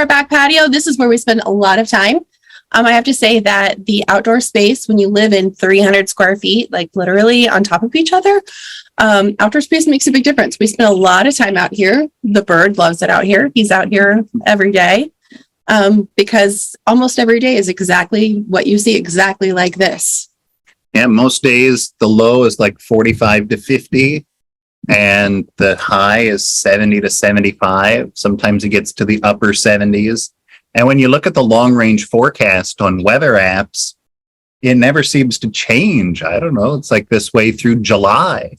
Our back patio, this is where we spend a lot of time. I have to say that the outdoor space, when you live in 300 square feet, like literally on top of each other, outdoor space makes a big difference. We spend a lot of time out here. The bird loves it out here. He's out here every day because almost every day is exactly what you see, exactly like this. Yeah, most days the low is like 45 to 50 and the high is 70 to 75. Sometimes it gets to the upper 70s. And when you look at the long range forecast on weather apps, it never seems to change. I don't know. It's like this way through July.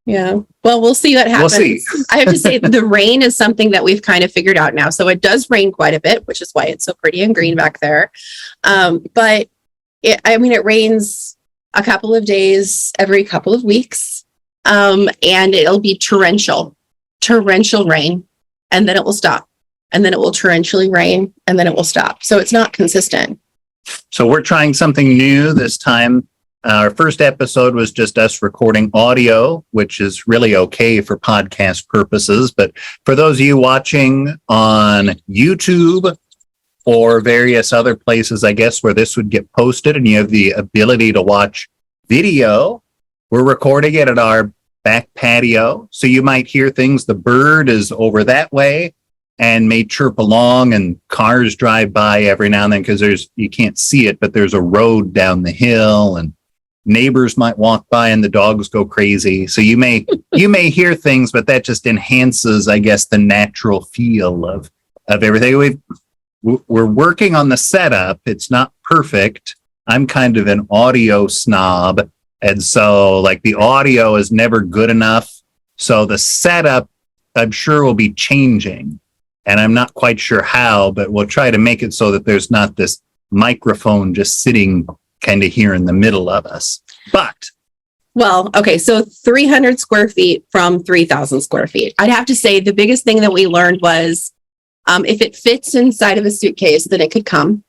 Yeah. Well, we'll see what happens. We'll see. I have to say the rain is something that we've kind of figured out now. So it does rain quite a bit, which is why it's so pretty and green back there. But it rains a couple of days every couple of weeks. And it'll be torrential rain, and then it will stop. And then it will torrentially rain, and then it will stop. So it's not consistent. So we're trying something new this time. Our first episode was just us recording audio, which is really okay for podcast purposes. But for those of you watching on YouTube or various other places, I guess, where this would get posted and you have the ability to watch video, we're recording it at our back patio. So you might hear things. The bird is over that way and may chirp along, and cars drive by every now and then because you can't see it, but there's a road down the hill, and neighbors might walk by and the dogs go crazy. So you may hear things, but that just enhances, I guess, the natural feel of everything. We're working on the setup. It's not perfect. I'm kind of an audio snob, and so like the audio is never good enough. So the setup, I'm sure, will be changing. And I'm not quite sure how, but we'll try to make it so that there's not this microphone just sitting kind of here in the middle of us. But well, okay, so 300 square feet from 3,000 square feet. I'd have to say the biggest thing that we learned was if it fits inside of a suitcase, then it could come.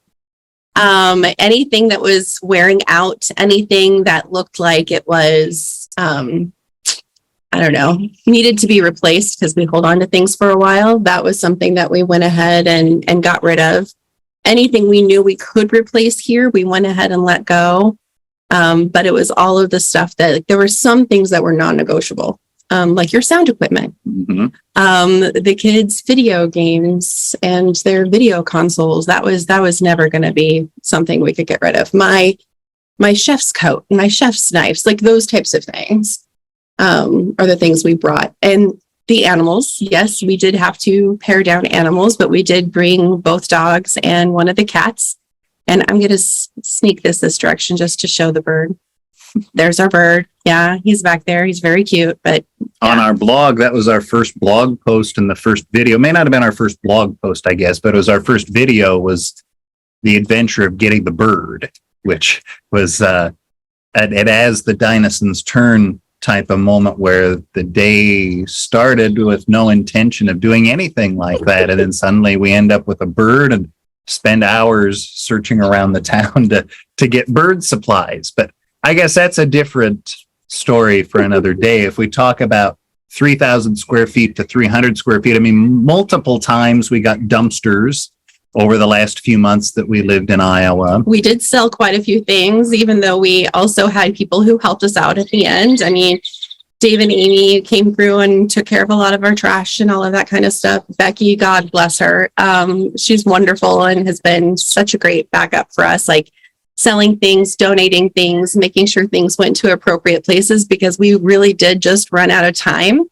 Anything that was wearing out, anything that looked like it was I don't know, needed to be replaced because we hold on to things for a while. That was something that we went ahead and got rid of. Anything we knew we could replace here, we went ahead and let go. But it was all of the stuff that, like, there were some things that were non-negotiable, like your sound equipment, the kids' video games and their video consoles. That was never going to be something we could get rid of. My chef's coat, my chef's knives, like those types of things. Are the things we brought. And the animals, yes, we did have to pare down animals, but we did bring both dogs and one of the cats. And I'm going to sneak this direction just to show the bird. There's our bird. Yeah, he's back there. He's very cute. But yeah. On our blog, that was our first blog post, and the first video may not have been our first blog post, I guess, but it was our first video, was the adventure of getting the bird, which was As the Dinesens Turn type of moment where the day started with no intention of doing anything like that. And then suddenly we end up with a bird and spend hours searching around the town to get bird supplies. But I guess that's a different story for another day. If we talk about 3,000 square feet to 300 square feet, I mean, multiple times we got dumpsters over the last few months that we lived in Iowa. We did sell quite a few things, even though we also had people who helped us out at the end. I mean, Dave and Amy came through and took care of a lot of our trash and all of that kind of stuff. Becky, God bless her. She's wonderful and has been such a great backup for us, like selling things, donating things, making sure things went to appropriate places, because we really did just run out of time.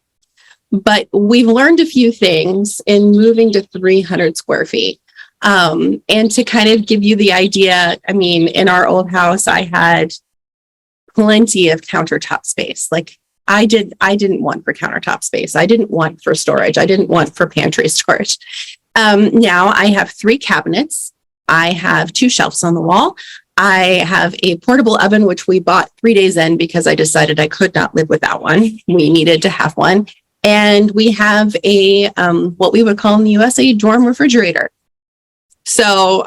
But we've learned a few things in moving to 300 square feet. And to kind of give you the idea, I mean, in our old house, I had plenty of countertop space. Like I didn't want for countertop space. I didn't want for storage. I didn't want for pantry storage. Now I have 3 cabinets. I have 2 shelves on the wall. I have a portable oven, which we bought 3 days in because I decided I could not live without one. We needed to have one. And we have a, what we would call in the US, a dorm refrigerator. So,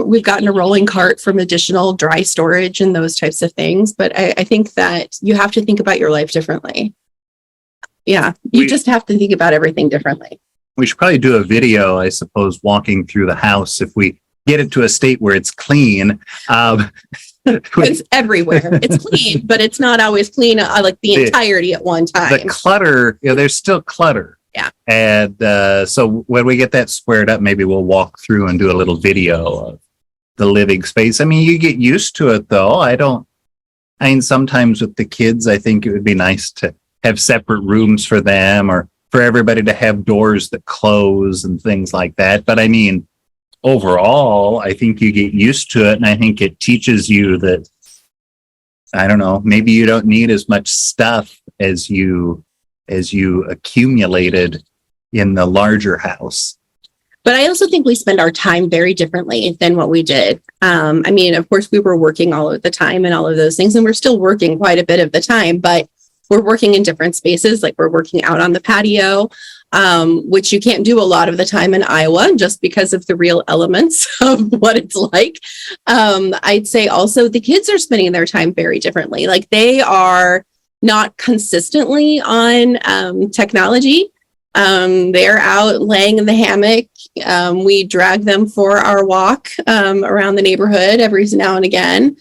we've gotten a rolling cart from additional dry storage and those types of things. But I think that you have to think about your life differently. Yeah, you just have to think about everything differently. We should probably do a video, I suppose, walking through the house if we get it to a state where it's clean. It's everywhere. It's clean, but it's not always clean like the entirety at one time. The clutter, there's still clutter. Yeah. And so when we get that squared up, maybe we'll walk through and do a little video of the living space. I mean, you get used to it, though. I mean, sometimes with the kids, I think it would be nice to have separate rooms for them or for everybody to have doors that close and things like that. But I mean, overall, I think you get used to it. And I think it teaches you that, I don't know, maybe you don't need as much stuff as you accumulated in the larger house. But I also think we spend our time very differently than what we did. I mean, of course, we were working all of the time and all of those things, and we're still working quite a bit of the time, but we're working in different spaces. Like we're working out on the patio, which you can't do a lot of the time in Iowa just because of the real elements of what it's like. I'd say also the kids are spending their time very differently. Like they are not consistently on technology. They're out laying in the hammock. We drag them for our walk around the neighborhood every now and again.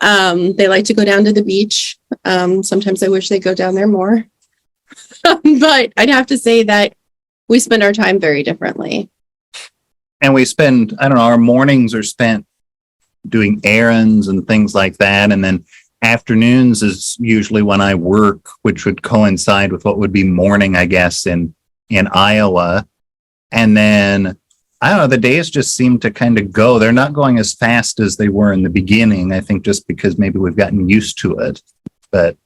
They like to go down to the beach. Sometimes I wish they'd go down there more. But I'd have to say that we spend our time very differently. And we spend, I don't know, our mornings are spent doing errands and things like that. And then afternoons is usually when I work, which would coincide with what would be morning, I guess, in Iowa. And then, I don't know, the days just seem to kind of go. They're not going as fast as they were in the beginning, I think, just because maybe we've gotten used to it. But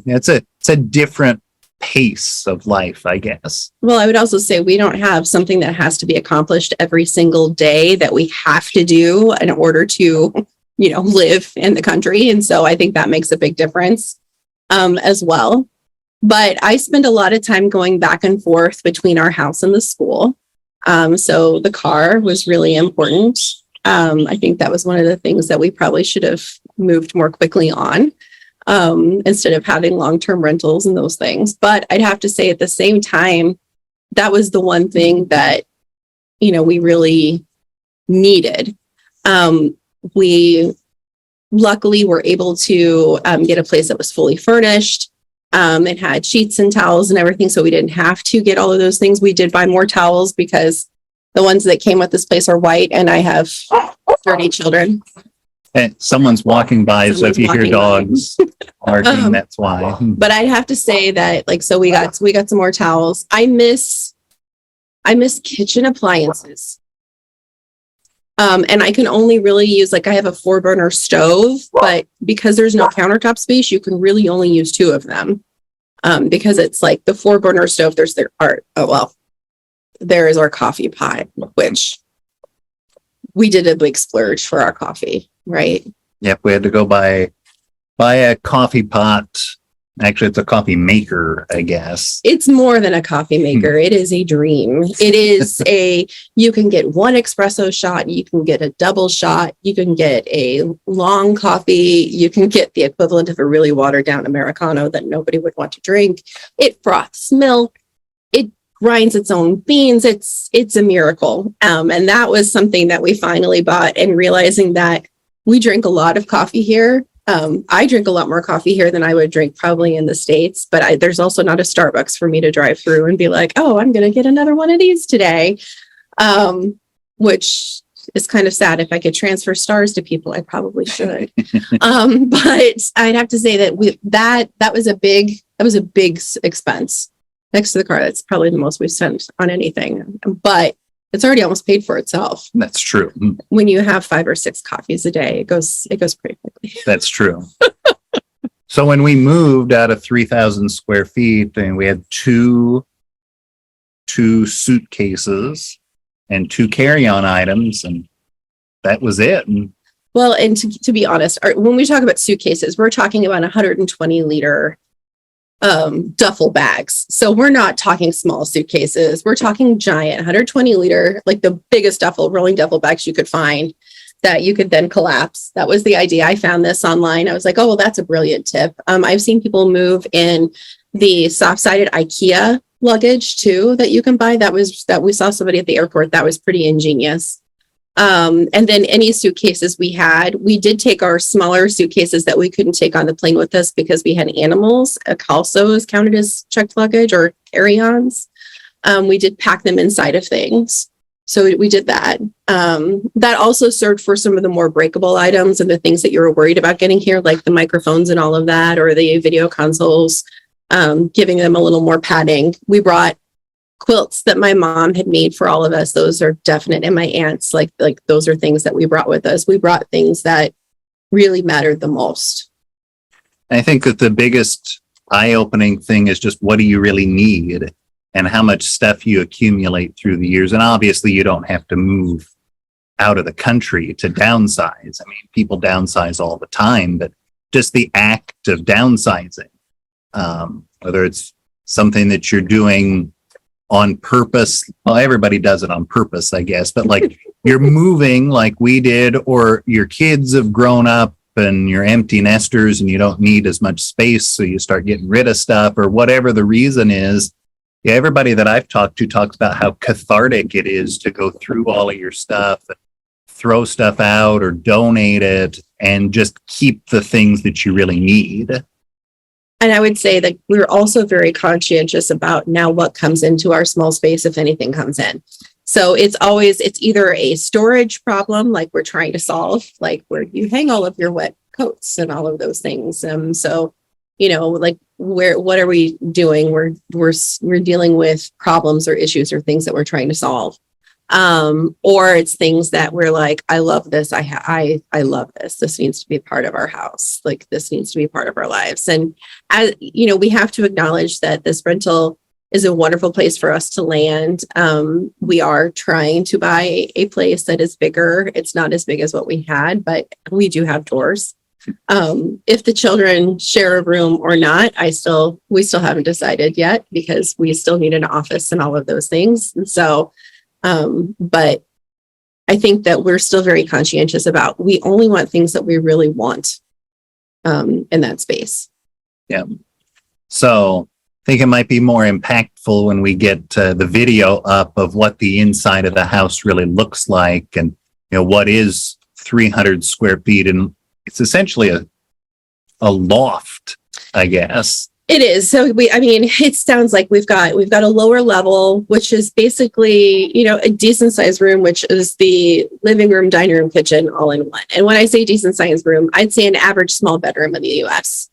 it's a different pace of life, I guess. Well, I would also say we don't have something that has to be accomplished every single day that we have to do in order to, live in the country. And so I think that makes a big difference as well. But I spend a lot of time going back and forth between our house and the school. So the car was really important. I think that was one of the things that we probably should have moved more quickly on instead of having long-term rentals and those things. But I'd have to say at the same time, that was the one thing that, we really needed. We luckily were able to get a place that was fully furnished. It had sheets and towels and everything, so we didn't have to get all of those things. We did buy more towels because the ones that came with this place are white, and I have dirty children. And someone's walking by, so if you hear dogs barking, that's why. But I'd have to say that, so we got some more towels. I miss kitchen appliances. And I can only really use, I have a 4-burner stove, but because there's no countertop space, you can really only use 2 of them. Because it's the 4-burner stove, there is our coffee pot, which we did a big splurge for our coffee, right? Yep, we had to go buy a coffee pot. Actually, it's a coffee maker, I guess. It's more than a coffee maker. It is a dream. It is you can get 1 espresso shot. You can get a double shot. You can get a long coffee. You can get the equivalent of a really watered down Americano that nobody would want to drink. It froths milk. It grinds its own beans. It's a miracle. And that was something that we finally bought, and realizing that we drink a lot of coffee here. I drink a lot more coffee here than I would drink probably in the States, but there's also not a Starbucks for me to drive through and be like, oh, I'm going to get another one of these today, which is kind of sad. If I could transfer stars to people, I probably should. But I'd have to say that that was a big expense next to the car. That's probably the most we've spent on anything, but it's already almost paid for itself. That's true. When you have 5 or 6 coffees a day, it goes pretty quickly. That's true. So when we moved out of 3,000 square feet, and we had two suitcases and 2 carry-on items, and that was it. Well, and to be honest, when we talk about suitcases, we're talking about 120-liter duffel bags. So we're not talking small suitcases. We're talking giant 120-liter, the biggest rolling duffel bags you could find that you could then collapse. That was the idea. I found this online. I was like, oh, well, that's a brilliant tip. I've seen people move in the soft-sided IKEA luggage too that you can buy. That we saw somebody at the airport. That was pretty ingenious. And then any suitcases we did take our smaller suitcases that we couldn't take on the plane with us because we had animals. Also is counted as checked luggage or carry-ons. We did pack them inside of things. So we did that. That also served for some of the more breakable items and the things that you were worried about getting here, like the microphones and all of that, or the video consoles, giving them a little more padding. We brought quilts that my mom had made for all of us. Those are definite. And my aunts, like those are things that we brought with us. We brought things that really mattered the most. I think that the biggest eye-opening thing is just what do you really need and how much stuff you accumulate through the years. And obviously you don't have to move out of the country to downsize. I mean, people downsize all the time, but just the act of downsizing, whether it's something that you're doing on purpose. Well, everybody does it on purpose, I guess, but like you're moving like we did, or your kids have grown up and you're empty nesters and you don't need as much space. So you start getting rid of stuff or whatever the reason is. Yeah, everybody that I've talked to talks about how cathartic it is to go through all of your stuff, and throw stuff out or donate it and just keep the things that you really need. And I would say that we're also very conscientious about now what comes into our small space, if anything comes in. So it's either a storage problem, like we're trying to solve, like where you hang all of your wet coats and all of those things. So, like what are we doing? We're dealing with problems or issues or things that we're trying to solve. Or it's things that we're like, I love this. I love this. This needs to be part of our house. Like this needs to be part of our lives. And as we have to acknowledge that this rental is a wonderful place for us to land. We are trying to buy a place that is bigger. It's not as big as what we had, but we do have doors. If the children share a room or not, we still haven't decided yet because we still need an office and all of those things. And so, but I think that we're still very conscientious about, we only want things that we really want, in that space. Yeah. So I think it might be more impactful when we get the video up of what the inside of the house really looks like and, what is 300 square feet. And it's essentially a loft, I guess. It is. So it sounds like we've got a lower level, which is basically, a decent sized room, which is the living room, dining room, kitchen, all in one. And when I say decent sized room, I'd say an average small bedroom in the US,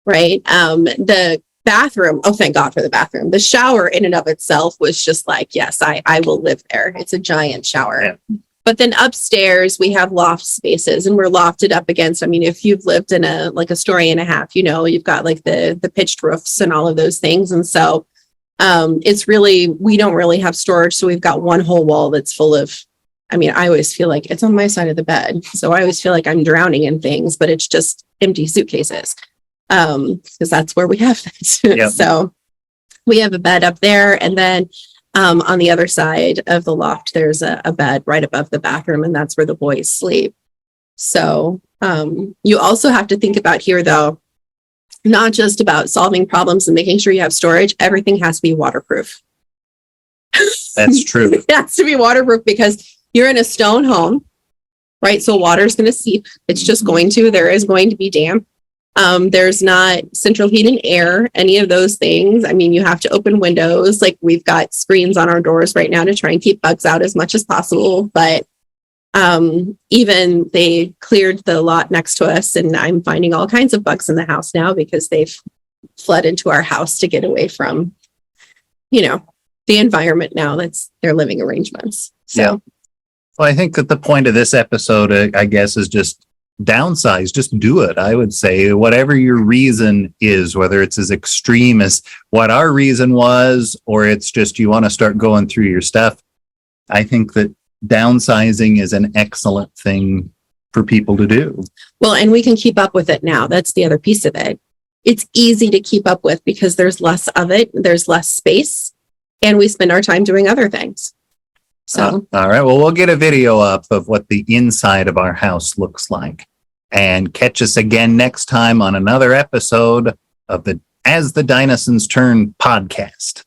right? The bathroom, oh, thank God for the bathroom. The shower in and of itself was just like, yes, I will live there. It's a giant shower. Yeah. But then upstairs we have loft spaces and we're lofted up against, if you've lived in a story and a half, you've got like the pitched roofs and all of those things. And so it's really, we don't really have storage. So we've got one whole wall that's full of, I always feel like it's on my side of the bed. So I always feel like I'm drowning in things, but it's just empty suitcases. Because that's where we have it. Yep. So we have a bed up there. And then on the other side of the loft, there's a bed right above the bathroom, and that's where the boys sleep. So you also have to think about here, though, not just about solving problems and making sure you have storage. Everything has to be waterproof. That's true. It has to be waterproof because you're in a stone home, right? So water's going to seep. It's just going to. There is going to be damp. There's not central heat and air, any of those things. You have to open windows. Like we've got screens on our doors right now to try and keep bugs out as much as possible. But even they cleared the lot next to us and I'm finding all kinds of bugs in the house now because they've fled into our house to get away from, the environment now. That's their living arrangements. So, yeah. Well, I think that the point of this episode, I guess, is just downsize, just do it. I would say whatever your reason is, whether it's as extreme as what our reason was, or it's just you want to start going through your stuff. I think that downsizing is an excellent thing for people to do. Well, and we can keep up with it now. That's the other piece of it. It's easy to keep up with because there's less of it, there's less space, and we spend our time doing other things. So, all right. Well, we'll get a video up of what the inside of our house looks like, and catch us again next time on another episode of the As the Dinesens Turn podcast.